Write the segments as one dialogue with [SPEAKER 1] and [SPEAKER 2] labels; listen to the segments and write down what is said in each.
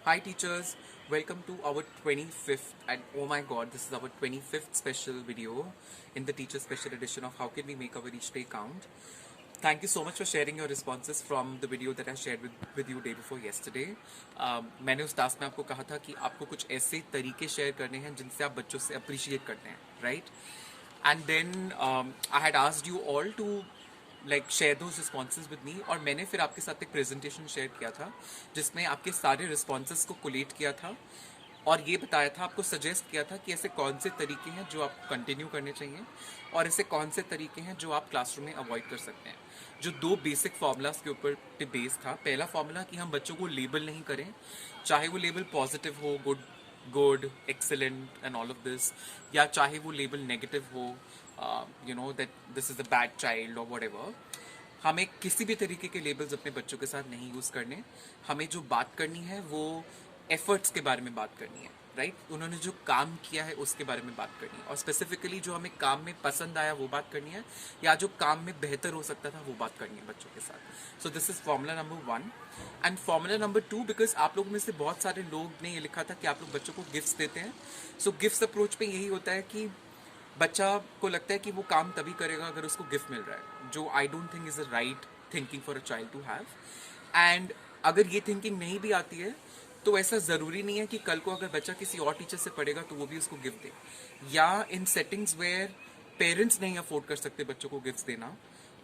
[SPEAKER 1] Hi teachers, welcome to our 25th and oh my god, this is our 25th special video in the teacher special edition of how can we make our each day count. Thank you so much for sharing your responses from the video that I shared with you day before yesterday. मैंने उस task में आपको कहा था कि आपको कुछ ऐसे तरीके शेयर करने हैं जिनसे आप बच्चों से अप्रिशिएट करते हैं, right? And then I had asked you all to like share those responses with me और मैंने फिर आपके साथ एक प्रेजेंटेशन शेयर किया था जिसमें आपके सारे रिस्पॉन्सेज को कोलेट किया था और ये बताया था, आपको सजेस्ट किया था कि ऐसे कौन से तरीके हैं जो आपको कंटिन्यू करने चाहिए और ऐसे कौन से तरीके हैं जो आप क्लासरूम में अवॉइड कर सकते हैं। जो दो बेसिक फार्मूलाज के ऊपर बेस था, पहला फार्मूला कि हम बच्चों को लेबल नहीं करें, चाहे वो लेबल पॉजिटिव हो, good, excellent and all of this, या चाहे वो लेबल नेगेटिव हो, that this is a bad child और वट एवर। हमें किसी भी तरीके के लेबल्स अपने बच्चों के साथ नहीं यूज़ करने। हमें जो बात करनी है वो एफर्ट्स के बारे में बात करनी है, राइट? उन्होंने जो काम किया है उसके बारे में बात करनी है और स्पेसिफिकली जो हमें काम में पसंद आया वो बात करनी है या जो काम में बेहतर हो सकता था वो बात करनी है बच्चों के साथ। So this is formula number 1 and formula number 2, because आप लोगों में से बहुत सारे लोग ने ये लिखा था कि आप लोग बच्चों को गिफ्ट्स देते हैं। सो गिफ्ट्स अप्रोच पे यही होता है कि बच्चा को लगता है कि वो काम तभी करेगा अगर उसको गिफ्ट मिल रहा है, जो I don't think is a right thinking for a child to have. And अगर ये थिंकिंग नहीं भी आती है तो ऐसा ज़रूरी नहीं है कि कल को अगर बच्चा किसी और टीचर से पढ़ेगा तो वो भी उसको गिफ्ट दे, या इन सेटिंग्स वेयर पेरेंट्स नहीं अफोर्ड कर सकते बच्चों को गिफ्ट देना,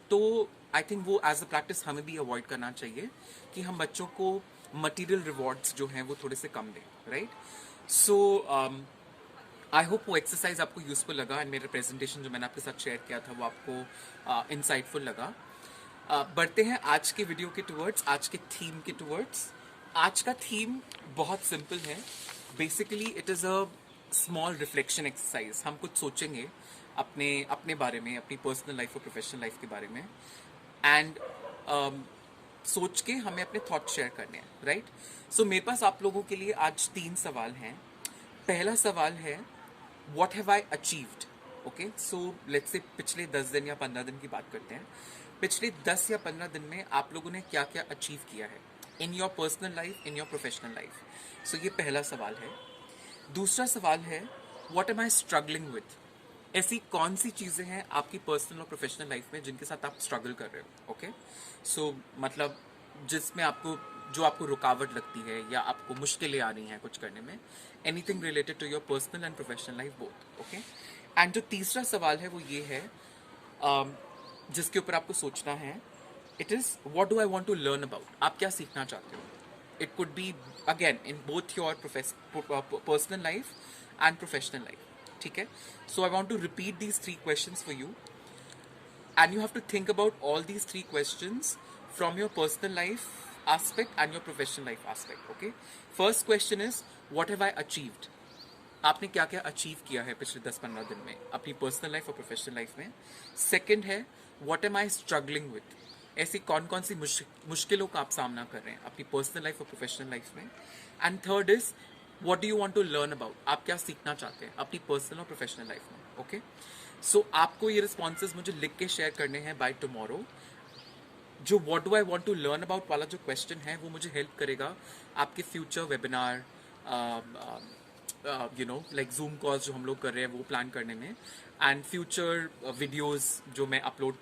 [SPEAKER 1] तो आई थिंक वो एज अ प्रैक्टिस हमें भी अवॉइड करना चाहिए कि हम बच्चों को मटीरियल रिवॉर्ड्स जो हैं वो थोड़े से कम दें, राइट? सो आई होप वो एक्सरसाइज आपको यूजफुल लगा एंड मेरा प्रेजेंटेशन जो मैंने आपके साथ शेयर किया था वो आपको इंसाइटफुल लगा। बढ़ते हैं आज के वीडियो के टुवर्ड्स, आज के थीम के टुवर्ड्स। आज का थीम बहुत सिंपल है। Basically it is a small reflection exercise. हम कुछ सोचेंगे अपने अपने बारे में, अपनी पर्सनल लाइफ और प्रोफेशनल लाइफ के बारे में, एंड सोच के हमें अपने थॉट शेयर करने हैं, राइट? सो मेरे पास आप लोगों के लिए आज 3 सवाल हैं। पहला सवाल है, what have I achieved? Okay, so let's say पिछले 10 दिन या 15 दिन की बात करते हैं। पिछले 10 या 15 दिन में आप लोगों ने क्या क्या अचीव किया है in your personal life, in your professional life? So ये पहला सवाल है। दूसरा सवाल है, what am I struggling with? ऐसी कौन सी चीज़ें हैं आपकी पर्सनल और प्रोफेशनल लाइफ में जिनके साथ आप स्ट्रगल कर रहे हो? ओके, सो मतलब जिसमें आपको, जो आपको रुकावट लगती है या आपको मुश्किलें आ रही हैं कुछ करने में, anything related to your personal and professional life both. Okay, and जो तीसरा सवाल है वो ये है, जिसके ऊपर आपको सोचना है, it is what do I want to learn about? आप क्या सीखना चाहते हो? It could be again in both your personal life and professional life, ठीक है? So I want to repeat these 3 questions for you and you have to think about all these 3 questions from your personal life aspect and your professional life aspect. Okay, first question is, what have I achieved? आपने क्या क्या achieve किया है पिछले 10-15 दिन में अपनी personal life और प्रोफेशनल लाइफ में? सेकंड है, what am I struggling with? ऐसी कौन कौन सी मुश्किलों का आप सामना कर रहे हैं अपनी पर्सनल लाइफ और प्रोफेशनल लाइफ में? And third is, what do you want to learn about? आप क्या सीखना चाहते हैं अपनी पर्सनल और प्रोफेशनल लाइफ में? ओके, सो आपको ये रिस्पॉन्सेज मुझे लिख के शेयर करने हैं बाय टुमारो। जो what do I want to learn about वाला जो क्वेश्चन है वो मुझे हेल्प करेगा आपके future webinar, like Zoom calls जो हम लोग कर रहे हैं वो प्लान करने में, एंड फ्यूचर वीडियोस जो मैं upload,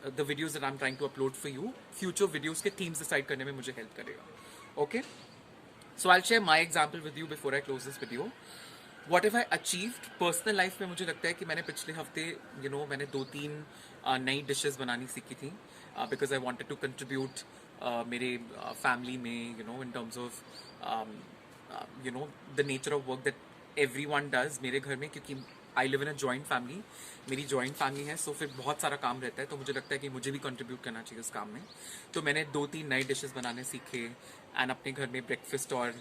[SPEAKER 1] the videos that I am trying to upload for you, future videos के थीम्स डिसाइड करने में मुझे हेल्प करेगा। Okay, so I share my example with you before I close this video. What have I achieved personal life में, मुझे लगता है कि मैंने पिछले हफ्ते मैंने 2-3 नई डिशेस बनानी सीखी थी, because I wanted to contribute मेरे फैमिली में, in terms of the nature of work that every one does मेरे घर में, क्योंकि I live in a joint family, मेरी जॉइंट फैमिली है, सो फिर बहुत सारा काम रहता है, तो मुझे लगता है कि मुझे भी कंट्रीब्यूट करना चाहिए उस काम में। तो मैंने 2-3 नए डिशेस बनाने सीखे एंड अपने घर में ब्रेकफास्ट और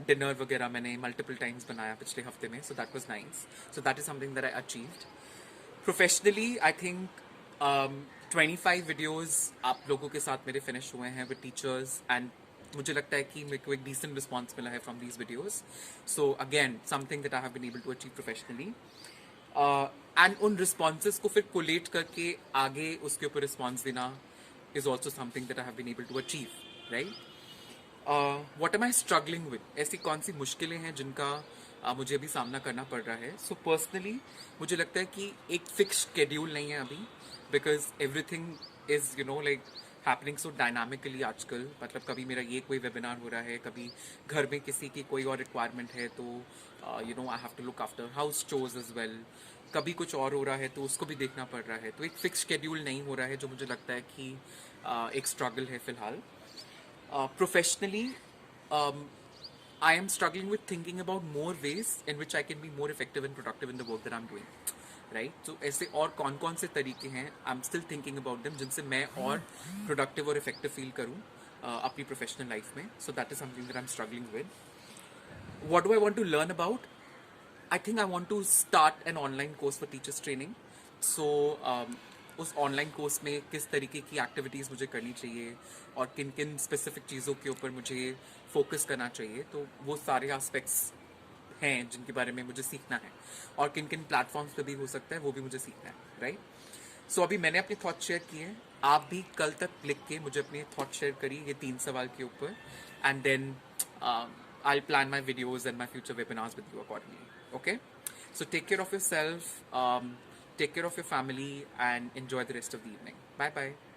[SPEAKER 1] डिनर वगैरह मैंने मल्टीपल टाइम्स बनाया पिछले हफ्ते में, so that was nice. So that is something that I achieved. Professionally I think 25 videos आप लोगों के साथ मेरे फिनिश हुए हैं विद टीचर्स, एंड मुझे लगता है कि मेरे को एक डिसेंट रिस्पॉन्स मिला है from these videos. So again something that I have been able to achieve professionally, and उन रिस्पॉन्सेज को फिर कोलेट करके आगे उसके ऊपर रिस्पॉन्स देना is also something that I have been able to achieve, right? What am I struggling with, ऐसी कौन सी मुश्किलें हैं जिनका मुझे अभी सामना करना पड़ रहा है. सो पर्सनली मुझे लगता है कि एक फिक्स शेड्यूल नहीं है अभी, because everything is like happening so dynamically आजकल. मतलब कभी मेरा ये कोई वेबिनार हो रहा है, कभी घर में किसी की कोई और रिक्वायरमेंट है, तो I have to look after house chores as well. कभी कुछ और हो रहा है तो उसको भी देखना पड़ रहा है. तो एक फिक्स शेड्यूल नहीं हो रहा है, जो मुझे लगता है कि एक स्ट्रगल है फिलहाल. Professionally, I am struggling with thinking about more ways in which I can be more effective and productive in the work that I'm doing. Right? So ऐसे और कौन कौन से तरीके हैं, I'm still thinking about them, जिनसे मैं और productive और effective feel करूँ अपनी professional life में. So that is something that I'm struggling with. What do I want to learn about? I think I want to start an online course for teachers training. So उस online course में किस तरीके की activities मुझे करनी चाहिए और किन किन स्पेसिफिक चीज़ों के ऊपर मुझे फोकस करना चाहिए, तो वो सारे एस्पेक्ट्स हैं जिनके बारे में मुझे सीखना है. और किन किन प्लेटफॉर्म्स पे भी हो सकता है वो भी मुझे सीखना है. राइट. सो अभी मैंने अपने थॉट शेयर किए हैं. आप भी कल तक लिख के मुझे अपने थॉट शेयर करिए ये 3 सवाल के ऊपर, and then I plan my videos and my future webinars with you accordingly. Okay? So take care of yourself, take care of your family, and enjoy the rest of the evening. Bye bye.